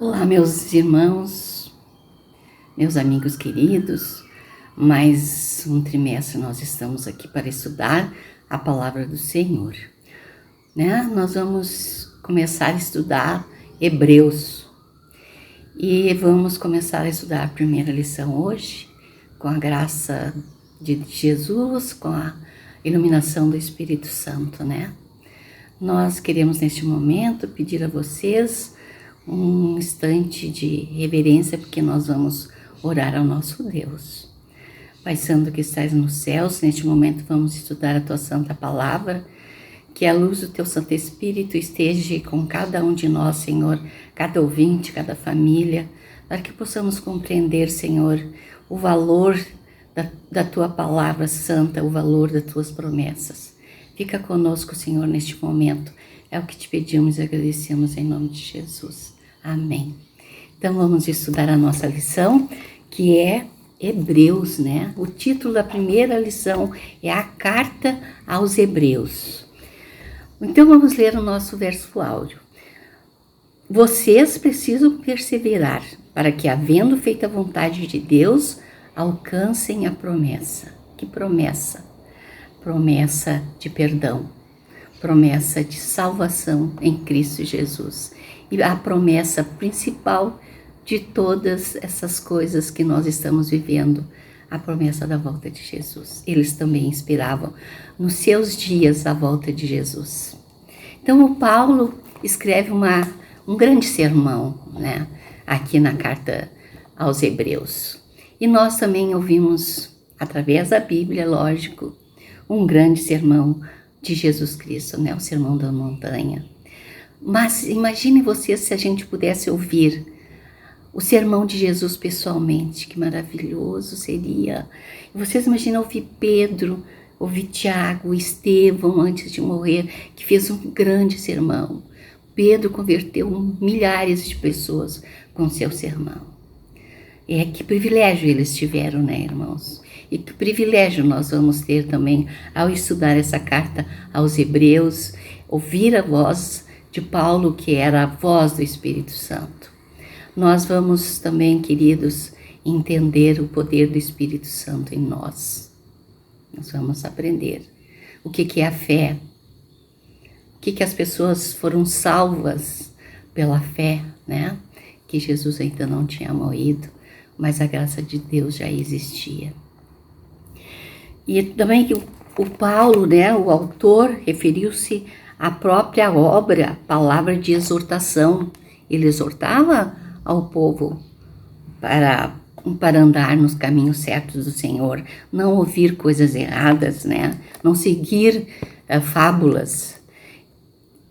Olá, meus irmãos, meus amigos queridos. Mais um trimestre nós estamos aqui para estudar a palavra do Senhor, né? Nós vamos começar a estudar Hebreus e vamos começar a estudar a primeira lição hoje, com a graça de Jesus, com a iluminação do Espírito Santo, né? Nós queremos neste momento pedir a vocês um instante de reverência, porque nós vamos orar ao nosso Deus. Pai Santo que estás nos céus, neste momento vamos estudar a tua santa palavra, que a luz do teu Santo Espírito esteja com cada um de nós, Senhor, cada ouvinte, cada família, para que possamos compreender, Senhor, o valor da tua palavra santa, o valor das tuas promessas. Fica conosco, Senhor, neste momento. É o que te pedimos e agradecemos em nome de Jesus. Amém. Então vamos estudar a nossa lição, que é Hebreus, né? O título da primeira lição é a Carta aos Hebreus. Então vamos ler o nosso verso áudio. Vocês precisam perseverar para que, havendo feito a vontade de Deus, alcancem a promessa. Que promessa? Promessa de perdão, promessa de salvação em Cristo Jesus. E a promessa principal de todas essas coisas que nós estamos vivendo, a promessa da volta de Jesus. Eles também esperavam nos seus dias a volta de Jesus. Então o Paulo escreve um grande sermão, né, aqui na carta aos Hebreus. E nós também ouvimos, através da Bíblia, lógico, um grande sermão de Jesus Cristo, né? O sermão da montanha. Mas imagine vocês se a gente pudesse ouvir o sermão de Jesus pessoalmente, que maravilhoso seria. Vocês imaginam ouvir Pedro, ouvir Tiago, Estevão antes de morrer, que fez um grande sermão. Pedro converteu milhares de pessoas com seu sermão. Que privilégio eles tiveram, né, irmãos? E que privilégio nós vamos ter também ao estudar essa carta aos Hebreus, ouvir a voz de Paulo, que era a voz do Espírito Santo. Nós vamos também, queridos, entender o poder do Espírito Santo em nós. Nós vamos aprender o que é a fé, o que as pessoas foram salvas pela fé, né? Que Jesus ainda não tinha morrido, mas a graça de Deus já existia. E também que o Paulo, né, o autor, referiu-se à própria obra, palavra de exortação. Ele exortava ao povo para andar nos caminhos certos do Senhor, não ouvir coisas erradas, né, não seguir fábulas.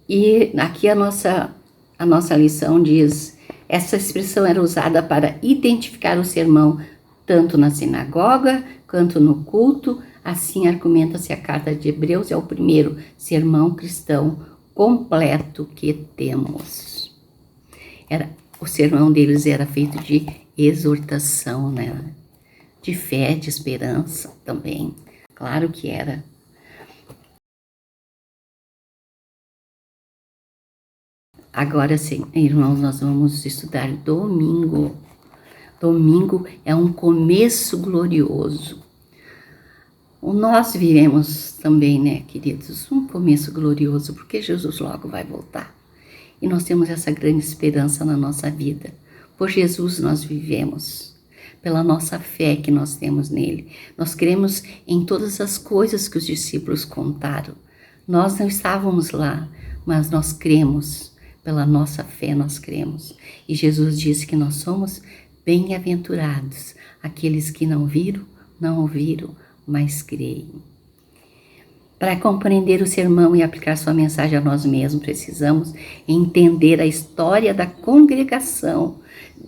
E aqui a nossa lição diz, essa expressão era usada para identificar o sermão tanto na sinagoga quanto no culto. Assim argumenta-se a carta de Hebreus, é o primeiro sermão cristão completo que temos. O sermão deles era feito de exortação, né? De fé, de esperança também. Claro que era. Agora sim, irmãos, nós vamos estudar domingo. Domingo é um começo glorioso. Nós vivemos também, né, queridos, um começo glorioso, porque Jesus logo vai voltar. E nós temos essa grande esperança na nossa vida. Por Jesus nós vivemos, pela nossa fé que nós temos nele. Nós cremos em todas as coisas que os discípulos contaram. Nós não estávamos lá, mas nós cremos, pela nossa fé nós cremos. E Jesus disse que nós somos bem-aventurados, aqueles que não viram, não ouviram, mas creem. Para compreender o sermão e aplicar sua mensagem a nós mesmos, precisamos entender a história da congregação,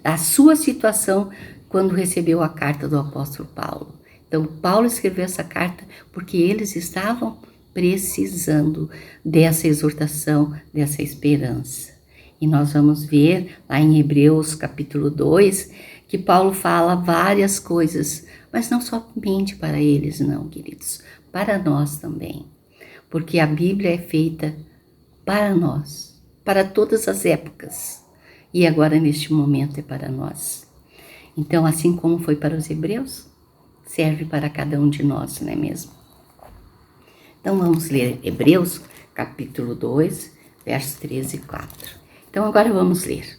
a sua situação quando recebeu a carta do apóstolo Paulo. Então, Paulo escreveu essa carta porque eles estavam precisando dessa exortação, dessa esperança. E nós vamos ver lá em Hebreus capítulo 2, que Paulo fala várias coisas, mas não somente para eles, não, queridos, para nós também. Porque a Bíblia é feita para nós, para todas as épocas. e agora neste momento é para nós. Então, assim como foi para os hebreus, serve para cada um de nós, não é mesmo? Então vamos ler Hebreus, capítulo 2, versos 13 e 4. Então agora vamos ler.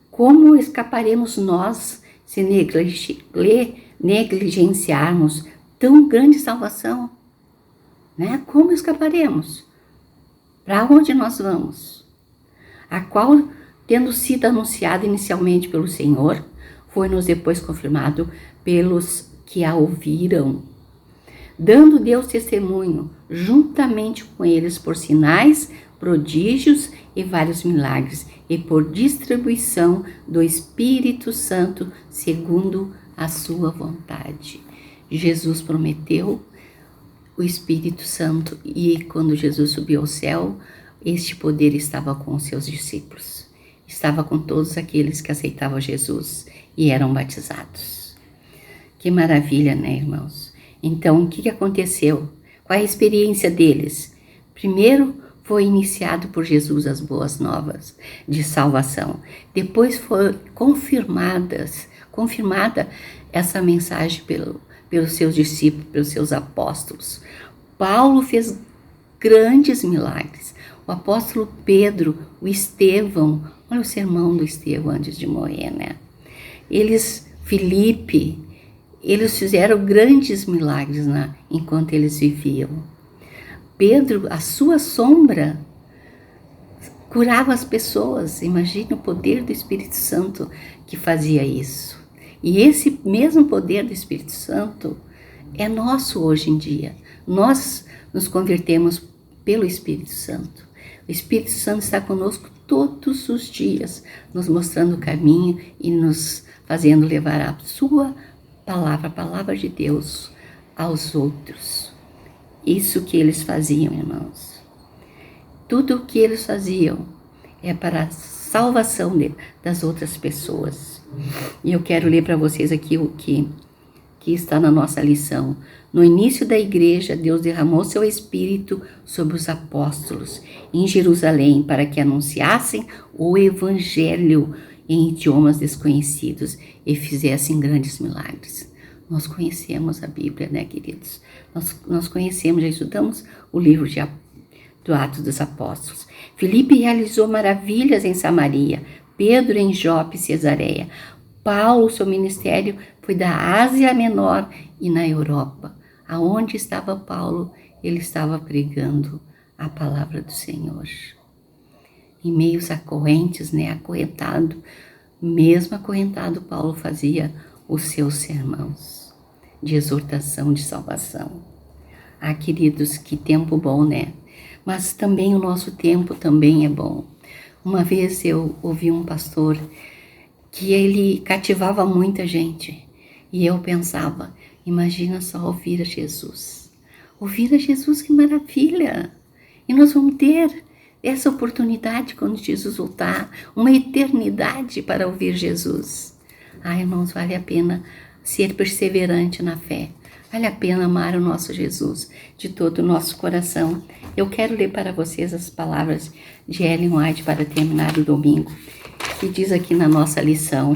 Como escaparemos nós se negligenciarmos tão grande salvação? Né? Como escaparemos? Para onde nós vamos? A qual, tendo sido anunciada inicialmente pelo Senhor, foi-nos depois confirmado pelos que a ouviram, dando Deus testemunho, juntamente com eles, por sinais, prodígios e vários milagres, e por distribuição do Espírito Santo, segundo a sua vontade. Jesus prometeu o Espírito Santo, e quando Jesus subiu ao céu, este poder estava com os seus discípulos. Estava com todos aqueles que aceitavam Jesus e eram batizados. Que maravilha, né, irmãos? Então, o que aconteceu? Qual a experiência deles? Primeiro, foi iniciado por Jesus as boas novas de salvação. Depois foi confirmada essa mensagem pelos seus discípulos, pelos seus apóstolos. Paulo fez grandes milagres. O apóstolo Pedro, o Estevão, olha o sermão do Estevão antes de morrer, né? Filipe, eles fizeram grandes milagres enquanto eles viviam. Pedro, a sua sombra, curava as pessoas. Imagine o poder do Espírito Santo que fazia isso. E esse mesmo poder do Espírito Santo é nosso hoje em dia. Nós nos convertemos pelo Espírito Santo. O Espírito Santo está conosco todos os dias, nos mostrando o caminho e nos fazendo levar a sua palavra, a palavra de Deus, aos outros. Isso que eles faziam, irmãos. Tudo o que eles faziam é para a salvação das outras pessoas. E eu quero ler para vocês aqui o que está na nossa lição. No início da igreja, Deus derramou seu Espírito sobre os apóstolos em Jerusalém para que anunciassem o Evangelho em idiomas desconhecidos e fizessem grandes milagres. Nós conhecemos a Bíblia, né, queridos? Nós conhecemos, já estudamos o livro do Atos dos Apóstolos. Filipe realizou maravilhas em Samaria, Pedro em Jope e Cesareia. Paulo, seu ministério foi da Ásia Menor e na Europa. Aonde estava Paulo, ele estava pregando a palavra do Senhor. Em meios a correntes, né, acorrentado, mesmo acorrentado, Paulo fazia os seus sermãos de exortação, de salvação. Ah, queridos, que tempo bom, né? Mas também o nosso tempo também é bom. Uma vez eu ouvi um pastor que ele cativava muita gente. E eu pensava, imagina só ouvir a Jesus. Ouvir a Jesus, que maravilha! E nós vamos ter essa oportunidade quando Jesus voltar, uma eternidade para ouvir Jesus. Ah, irmãos, vale a pena ser perseverante na fé. Vale a pena amar o nosso Jesus de todo o nosso coração. Eu quero ler para vocês as palavras de Ellen White para terminar o domingo, que diz aqui na nossa lição: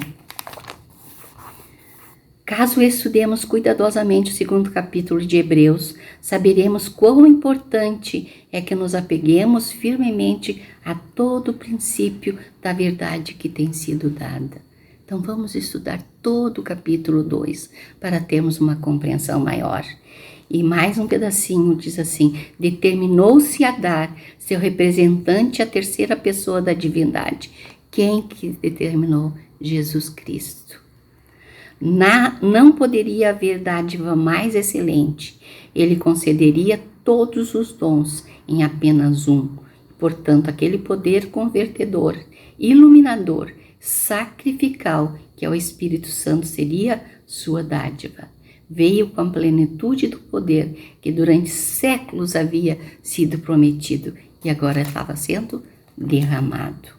caso estudemos cuidadosamente o segundo capítulo de Hebreus, saberemos quão importante é que nos apeguemos firmemente a todo o princípio da verdade que tem sido dada. Então vamos estudar todo o capítulo 2 para termos uma compreensão maior. E mais um pedacinho diz assim: determinou-se a dar seu representante à terceira pessoa da divindade. Quem que determinou? Jesus Cristo. Não poderia haver dádiva mais excelente. Ele concederia todos os dons em apenas um. Portanto, aquele poder convertedor, iluminador, sacrificial, que é o Espírito Santo, seria sua dádiva. Veio com a plenitude do poder que durante séculos havia sido prometido e agora estava sendo derramado.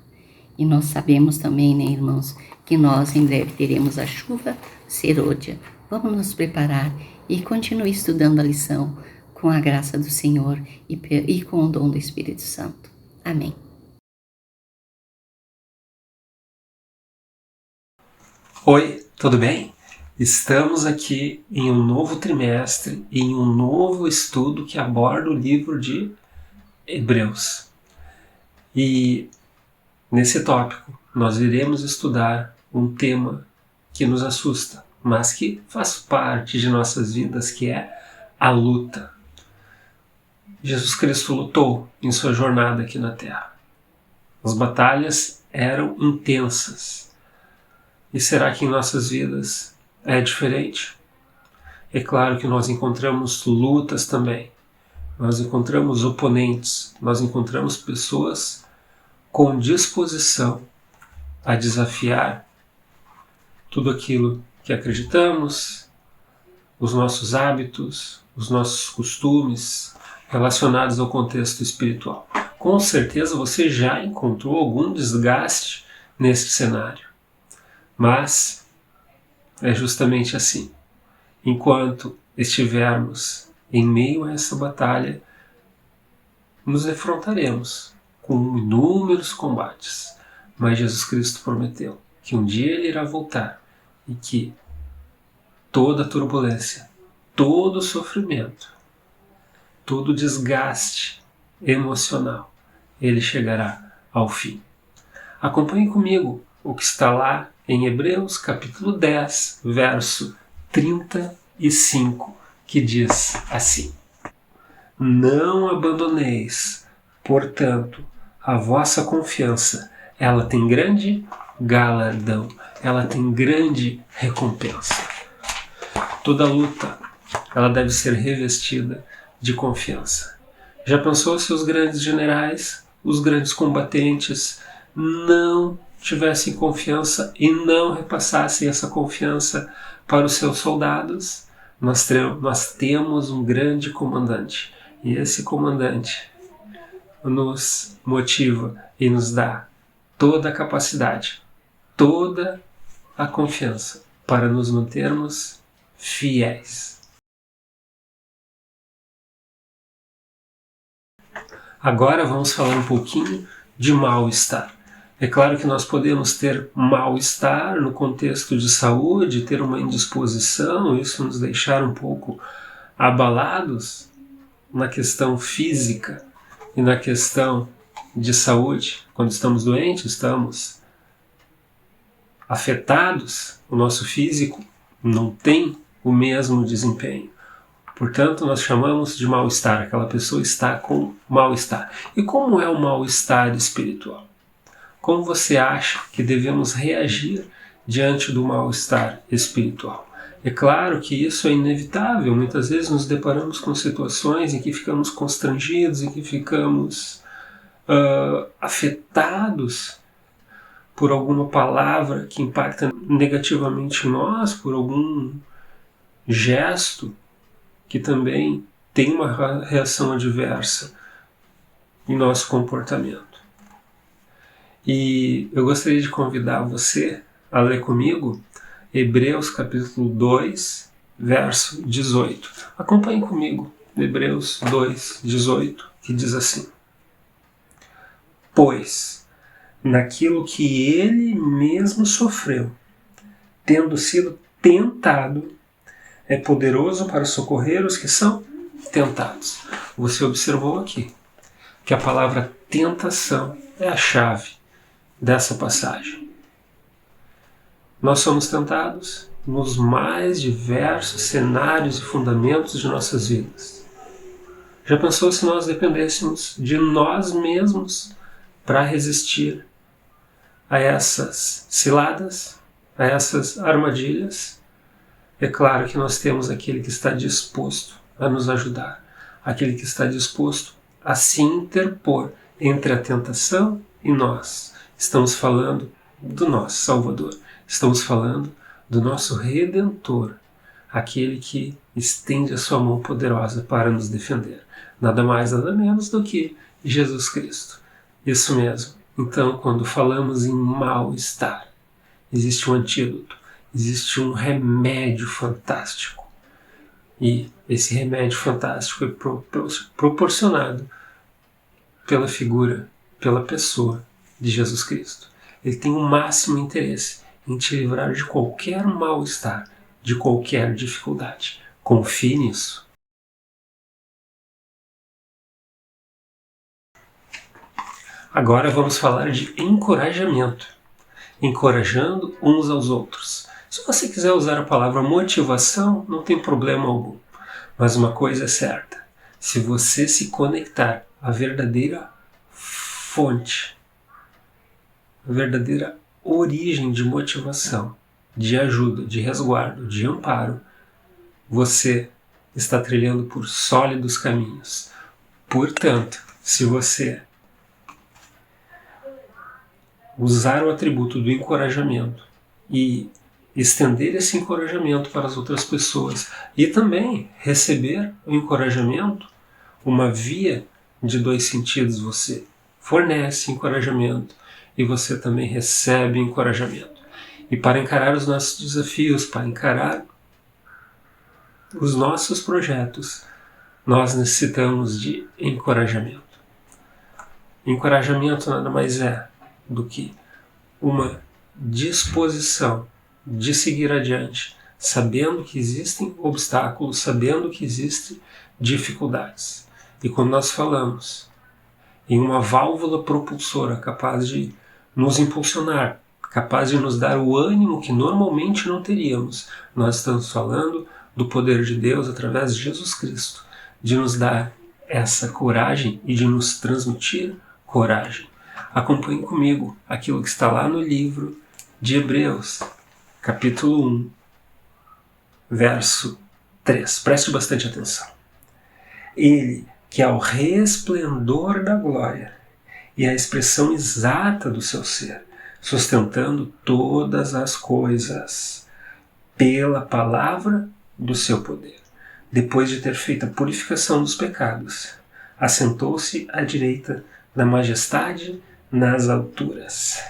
E nós sabemos também, né, irmãos, que nós em breve teremos a chuva serôdia. Vamos nos preparar e continue estudando a lição com a graça do Senhor e com o dom do Espírito Santo. Amém. Oi, tudo bem? Estamos aqui em um novo trimestre, em um novo estudo que aborda o livro de Hebreus. E nesse tópico nós iremos estudar um tema que nos assusta, mas que faz parte de nossas vidas, que é a luta. Jesus Cristo lutou em sua jornada aqui na Terra. As batalhas eram intensas. E será que em nossas vidas é diferente? É claro que nós encontramos lutas também, nós encontramos oponentes, nós encontramos pessoas com disposição a desafiar tudo aquilo que acreditamos, os nossos hábitos, os nossos costumes relacionados ao contexto espiritual. Com certeza você já encontrou algum desgaste nesse cenário, mas é justamente assim. Enquanto estivermos em meio a essa batalha, nos defrontaremos com inúmeros combates. Mas Jesus Cristo prometeu que um dia Ele irá voltar e que toda turbulência, todo sofrimento, todo desgaste emocional, Ele chegará ao fim. Acompanhe comigo o que está lá em Hebreus capítulo 10, verso 35, que diz assim: Não abandoneis, portanto, a vossa confiança. Ela tem grande galardão, ela tem grande recompensa. Toda luta, ela deve ser revestida de confiança. Já pensou se os grandes generais, os grandes combatentes, não tivessem confiança e não repassassem essa confiança para os seus soldados? Nós temos um grande comandante, e esse comandante nos motiva e nos dá toda a capacidade, toda a confiança para nos mantermos fiéis. Agora vamos falar um pouquinho de mal-estar. É claro que nós podemos ter mal-estar no contexto de saúde, ter uma indisposição, isso nos deixar um pouco abalados na questão física e na questão de saúde. Quando estamos doentes, estamos afetados, o nosso físico não tem o mesmo desempenho. Portanto, nós chamamos de mal-estar, aquela pessoa está com mal-estar. E como é o mal-estar espiritual? Como você acha que devemos reagir diante do mal-estar espiritual? É claro que isso é inevitável. Muitas vezes nos deparamos com situações em que ficamos constrangidos, em que ficamos afetados por alguma palavra que impacta negativamente em nós, por algum gesto que também tem uma reação adversa em nosso comportamento. E eu gostaria de convidar você a ler comigo Hebreus capítulo 2, verso 18. Acompanhe comigo Hebreus 2, 18, que diz assim: Pois, naquilo que ele mesmo sofreu, tendo sido tentado, é poderoso para socorrer os que são tentados. Você observou aqui que a palavra tentação é a chave dessa passagem. Nós somos tentados nos mais diversos cenários e fundamentos de nossas vidas. Já pensou se nós dependêssemos de nós mesmos para resistir a essas ciladas, a essas armadilhas? É claro que nós temos aquele que está disposto a nos ajudar, aquele que está disposto a se interpor entre a tentação e nós. Estamos falando do nosso Salvador, estamos falando do nosso Redentor, aquele que estende a sua mão poderosa para nos defender. Nada mais, nada menos do que Jesus Cristo. Isso mesmo. Então, quando falamos em mal-estar, existe um antídoto, existe um remédio fantástico. E esse remédio fantástico é proporcionado pela figura, pela pessoa de Jesus Cristo. Ele tem o máximo interesse em te livrar de qualquer mal-estar, de qualquer dificuldade. Confie nisso. Agora vamos falar de encorajamento. Encorajando uns aos outros. Se você quiser usar a palavra motivação, não tem problema algum. Mas uma coisa é certa: se você se conectar à verdadeira fonte, a verdadeira origem de motivação, de ajuda, de resguardo, de amparo, você está trilhando por sólidos caminhos. Portanto, se você usar o atributo do encorajamento e estender esse encorajamento para as outras pessoas e também receber o encorajamento, uma via de dois sentidos: você fornece encorajamento e você também recebe encorajamento. E para encarar os nossos desafios, para encarar os nossos projetos, nós necessitamos de encorajamento. Encorajamento nada mais é do que uma disposição de seguir adiante, sabendo que existem obstáculos, sabendo que existem dificuldades. E quando nós falamos em uma válvula propulsora capaz de nos impulsionar, capaz de nos dar o ânimo que normalmente não teríamos, nós estamos falando do poder de Deus através de Jesus Cristo, de nos dar essa coragem e de nos transmitir coragem. Acompanhe comigo aquilo que está lá no livro de Hebreus, capítulo 1, verso 3. Preste bastante atenção. Ele, que é o resplendor da glória e a expressão exata do seu ser, sustentando todas as coisas pela palavra do seu poder, depois de ter feito a purificação dos pecados, assentou-se à direita da majestade nas alturas.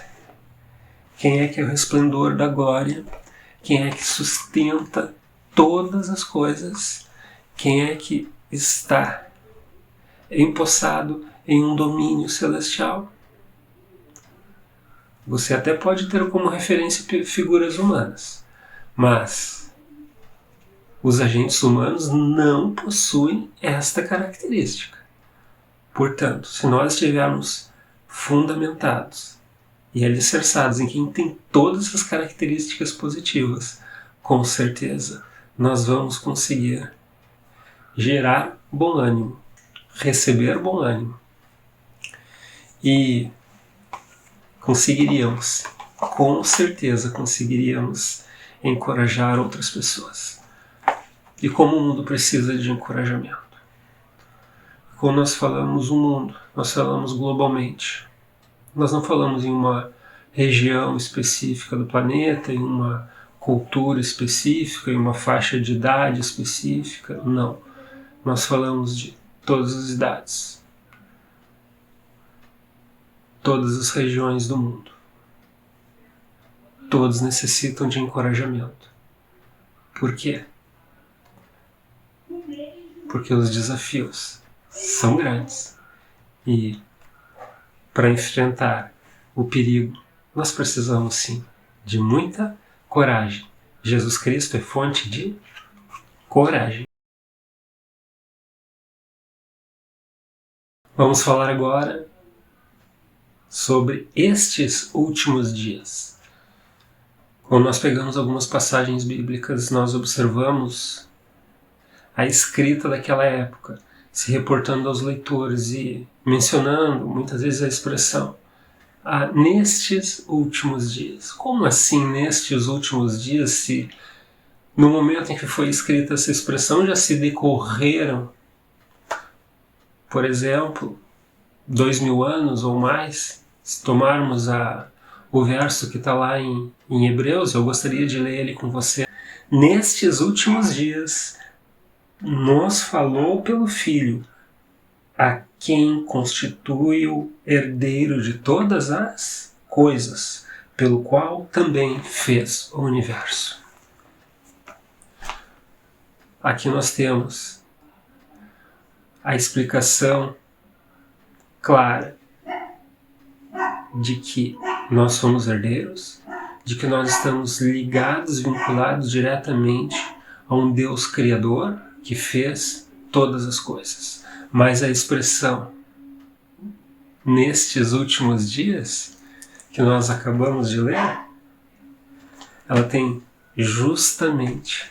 Quem é que é o resplendor da glória? Quem é que sustenta todas as coisas? Quem é que está empossado em um domínio celestial? Você até pode ter como referência figuras humanas, mas os agentes humanos não possuem esta característica. Portanto, se nós estivermos fundamentados e alicerçados em quem tem todas as características positivas, com certeza nós vamos conseguir gerar bom ânimo, receber bom ânimo e com certeza conseguiríamos encorajar outras pessoas. E como o mundo precisa de encorajamento. Quando nós falamos o mundo, nós falamos globalmente. Nós não falamos em uma região específica do planeta, em uma cultura específica, em uma faixa de idade específica. Não. Nós falamos de todas as idades. Todas as regiões do mundo. Todos necessitam de encorajamento. Por quê? Porque os desafios são grandes e para enfrentar o perigo nós precisamos sim de muita coragem. Jesus Cristo é fonte de coragem. Vamos falar agora sobre estes últimos dias. Quando nós pegamos algumas passagens bíblicas, nós observamos a escrita daquela época, se reportando aos leitores e mencionando muitas vezes a expressão nestes últimos dias. Como assim nestes últimos dias, se no momento em que foi escrita essa expressão já se decorreram, por exemplo, 2000 anos ou mais? Se tomarmos o verso que está lá em Hebreus, eu gostaria de ler ele com você. Nestes últimos dias nos falou pelo Filho, a quem constitui o herdeiro de todas as coisas, pelo qual também fez o universo. Aqui nós temos a explicação clara de que nós somos herdeiros, de que nós estamos ligados, vinculados diretamente a um Deus Criador que fez todas as coisas. Mas a expressão nestes últimos dias que nós acabamos de ler, ela tem justamente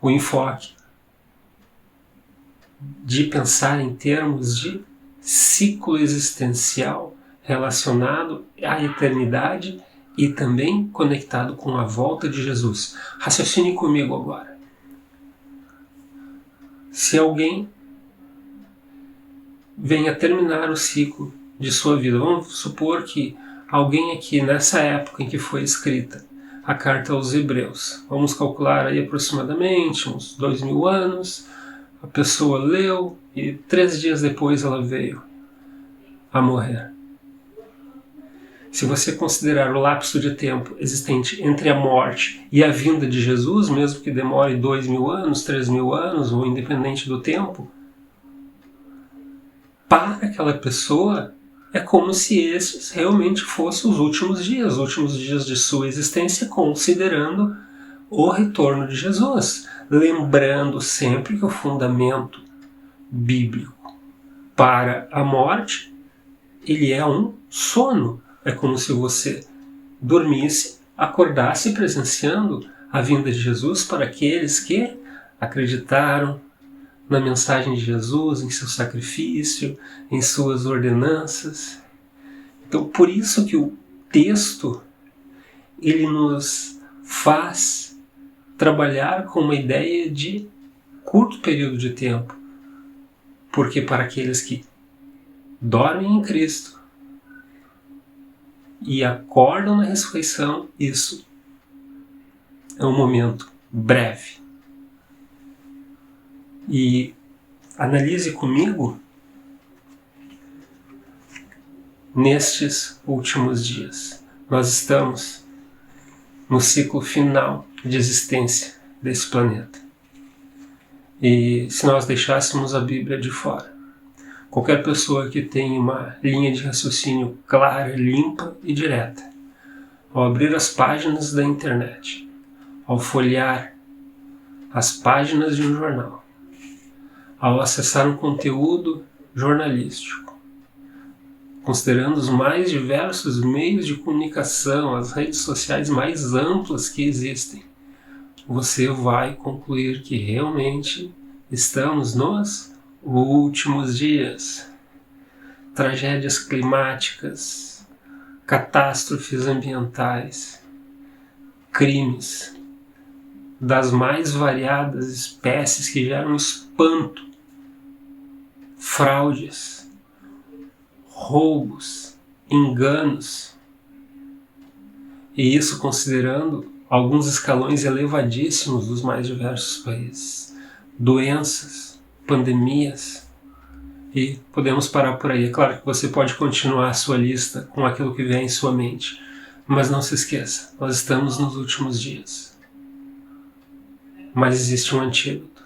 o enfoque de pensar em termos de ciclo existencial relacionado à eternidade e também conectado com a volta de Jesus. Raciocine comigo agora. Se alguém venha terminar o ciclo de sua vida, vamos supor que alguém aqui nessa época em que foi escrita a carta aos Hebreus, vamos calcular aí aproximadamente uns 2000 anos, a pessoa leu e 3 dias depois ela veio a morrer. Se você considerar o lapso de tempo existente entre a morte e a vinda de Jesus, mesmo que demore 2000 anos, 3000 anos, ou independente do tempo, para aquela pessoa é como se esses realmente fossem os últimos dias de sua existência, considerando o retorno de Jesus. Lembrando sempre que o fundamento bíblico para a morte, ele é um sono. É como se você dormisse, acordasse presenciando a vinda de Jesus para aqueles que acreditaram na mensagem de Jesus, em seu sacrifício, em suas ordenanças. Então, por isso que o texto ele nos faz trabalhar com uma ideia de curto período de tempo, porque para aqueles que dormem em Cristo e acordam na ressurreição, isso é um momento breve. E analise comigo nestes últimos dias. Nós estamos no ciclo final de existência desse planeta. E se nós deixássemos a Bíblia de fora, qualquer pessoa que tenha uma linha de raciocínio clara, limpa e direta, ao abrir as páginas da internet, ao folhear as páginas de um jornal, ao acessar um conteúdo jornalístico, considerando os mais diversos meios de comunicação, as redes sociais mais amplas que existem, você vai concluir que realmente estamos nos últimos dias. Tragédias climáticas, catástrofes ambientais, crimes das mais variadas espécies que geram espanto, fraudes, roubos, enganos, e isso considerando alguns escalões elevadíssimos dos mais diversos países, doenças, pandemias, e podemos parar por aí. É claro que você pode continuar a sua lista com aquilo que vem em sua mente, mas não se esqueça, nós estamos nos últimos dias. Mas existe um antídoto.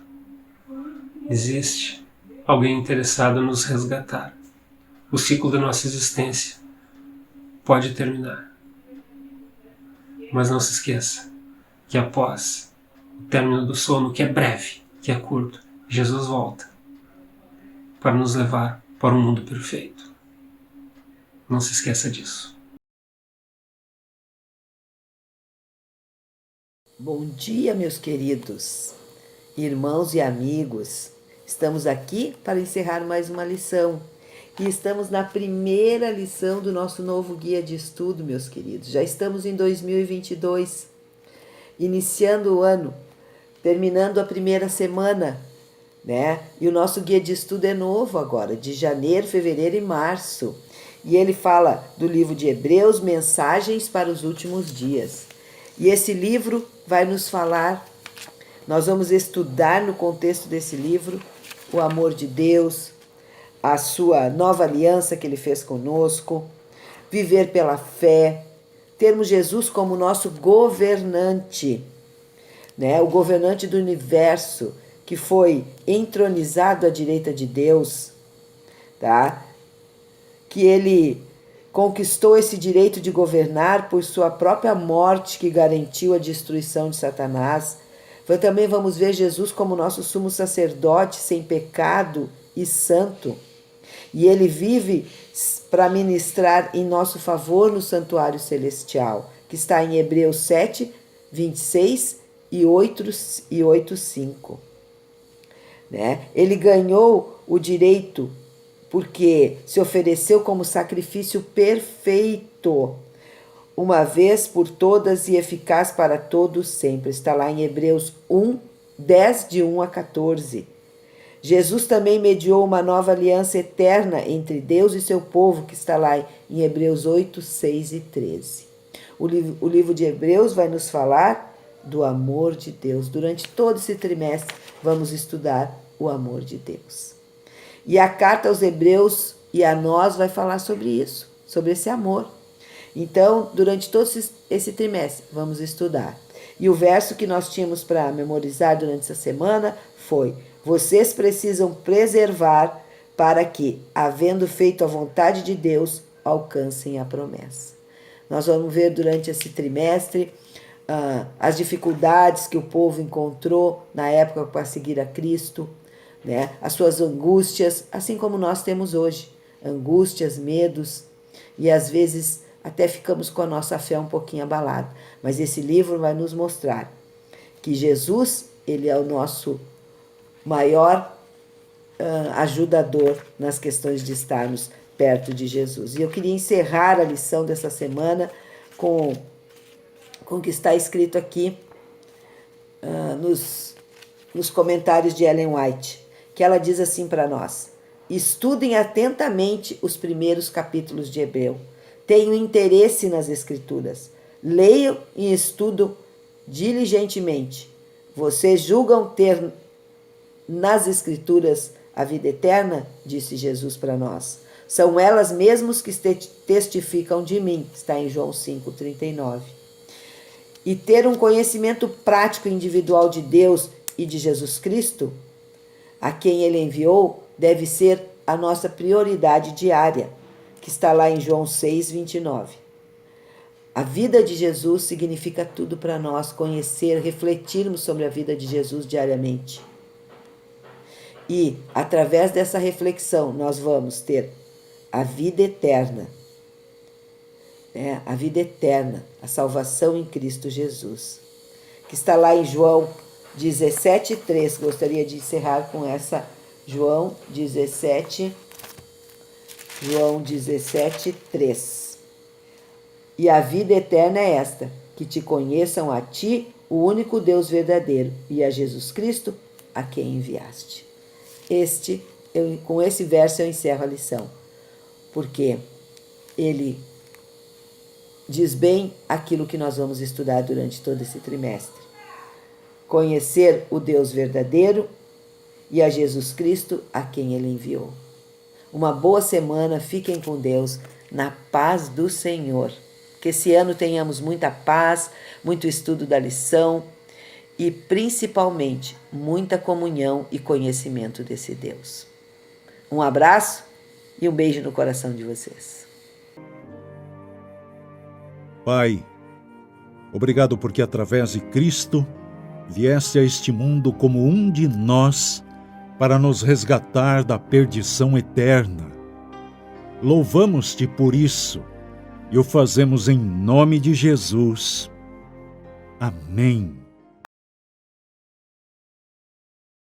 Existe alguém interessado em nos resgatar. O ciclo da nossa existência pode terminar. Mas não se esqueça que após o término do sono, que é breve, que é curto, Jesus volta para nos levar para um mundo perfeito. Não se esqueça disso. Bom dia, meus queridos irmãos e amigos. Estamos aqui para encerrar mais uma lição. E estamos na primeira lição do nosso novo guia de estudo, meus queridos. Já estamos em 2022, iniciando o ano, terminando a primeira semana, né? E o nosso guia de estudo é novo agora, de janeiro, fevereiro e março. E ele fala do livro de Hebreus, Mensagens para os Últimos Dias. E esse livro vai nos falar, nós vamos estudar no contexto desse livro o amor de Deus, a sua nova aliança que ele fez conosco, viver pela fé, termos Jesus como nosso governante, né? O governante do universo, que foi entronizado à direita de Deus, tá? Que ele conquistou esse direito de governar por sua própria morte, que garantiu a destruição de Satanás. Também vamos ver Jesus como nosso sumo sacerdote, sem pecado e santo. E ele vive para ministrar em nosso favor no santuário celestial, que está em Hebreus 7, 26 e 8:5. Ele ganhou o direito porque se ofereceu como sacrifício perfeito, uma vez por todas e eficaz para todos sempre. Está lá em Hebreus 1, 10, de 1 a 14. Jesus também mediou uma nova aliança eterna entre Deus e seu povo, que está lá em Hebreus 8, 6 e 13. O livro de Hebreus vai nos falar do amor de Deus. Durante todo esse trimestre, vamos estudar o amor de Deus. E a carta aos Hebreus e a nós vai falar sobre isso, sobre esse amor. Então, durante todo esse trimestre, vamos estudar. E o verso que nós tínhamos para memorizar durante essa semana foi: vocês precisam preservar para que, havendo feito a vontade de Deus, alcancem a promessa. Nós vamos ver durante esse trimestre as dificuldades que o povo encontrou na época para seguir a Cristo, as suas angústias, assim como nós temos hoje, angústias, medos, e às vezes até ficamos com a nossa fé um pouquinho abalada. Mas esse livro vai nos mostrar que Jesus, ele é o nosso maior ajudador nas questões de estarmos perto de Jesus. E eu queria encerrar a lição dessa semana com o que está escrito aqui nos comentários de Ellen White, que ela diz assim para nós: estudem atentamente os primeiros capítulos de Hebreu. Tenham interesse nas Escrituras. Leiam e estudam diligentemente. Vocês julgam ter nas Escrituras a vida eterna? Disse Jesus para nós. São elas mesmas que testificam de mim. Está em João 5:39. E ter um conhecimento prático e individual de Deus e de Jesus Cristo, a quem ele enviou, deve ser a nossa prioridade diária, que está lá em João 6:29. A vida de Jesus significa tudo para nós, conhecer, refletirmos sobre a vida de Jesus diariamente. E, através dessa reflexão, nós vamos ter a vida eterna. A vida eterna, a salvação em Cristo Jesus, que está lá em João 17:3. Gostaria de encerrar com essa João 17:3. E a vida eterna é esta, que te conheçam a ti, o único Deus verdadeiro, e a Jesus Cristo, a quem enviaste. Com esse verso eu encerro a lição, porque ele diz bem aquilo que nós vamos estudar durante todo esse trimestre. Conhecer o Deus verdadeiro e a Jesus Cristo, a quem ele enviou. Uma boa semana, fiquem com Deus, na paz do Senhor. Que esse ano tenhamos muita paz, muito estudo da lição e, principalmente, muita comunhão e conhecimento desse Deus. Um abraço e um beijo no coração de vocês. Pai, obrigado porque através de Cristo vieste a este mundo como um de nós para nos resgatar da perdição eterna. Louvamos-te por isso e o fazemos em nome de Jesus. Amém.